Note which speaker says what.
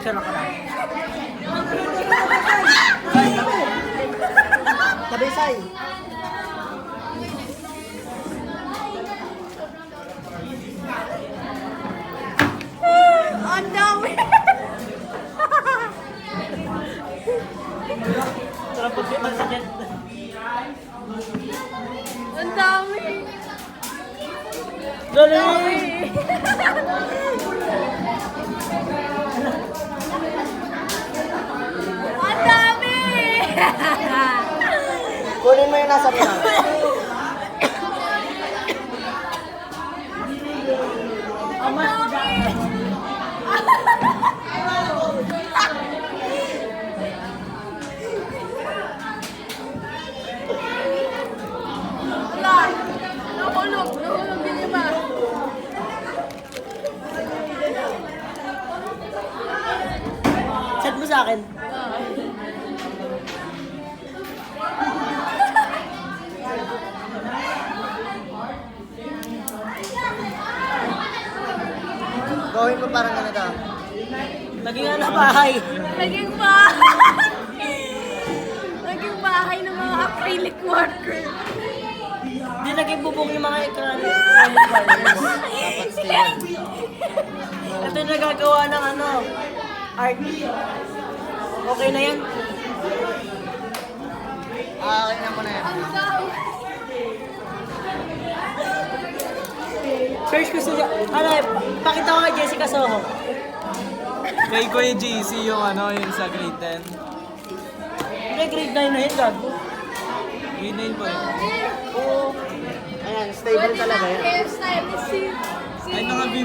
Speaker 1: Picture ako na.
Speaker 2: Tabisay.
Speaker 3: Ang dami!
Speaker 1: Sarap pag di masakit.
Speaker 3: Ang dami!
Speaker 1: Dali!
Speaker 3: Ang dami!
Speaker 2: Kunin mo yung nasa pinang.
Speaker 3: Wala! Nahulog! Nahulog din iba!
Speaker 1: Chat mo sa akin.
Speaker 2: Gawin mo parang ganito.
Speaker 1: Naging ano bahay.
Speaker 3: Naging bahay! Naging bahay ng mga acrylic worker.
Speaker 1: Hindi naging bubong yung mga ekran.
Speaker 2: Dapat stay.
Speaker 1: Ito yung nagagawa ng ano, art. Okay na yan?
Speaker 2: Okay na mo na yan.
Speaker 3: Ang dami!
Speaker 1: Search ko siya. Ano, pakita ko kay Jessica Soho.
Speaker 4: Kay Kuya JC yung ano, yung sa grade 10.
Speaker 1: Hindi, grade 9 na yun, gago.
Speaker 4: Grade 9 po yun.
Speaker 1: Oo.
Speaker 2: Ayan, stable
Speaker 3: Pwede
Speaker 2: talaga
Speaker 3: lang
Speaker 2: yan.
Speaker 3: hairstyle si...
Speaker 4: Ay, naka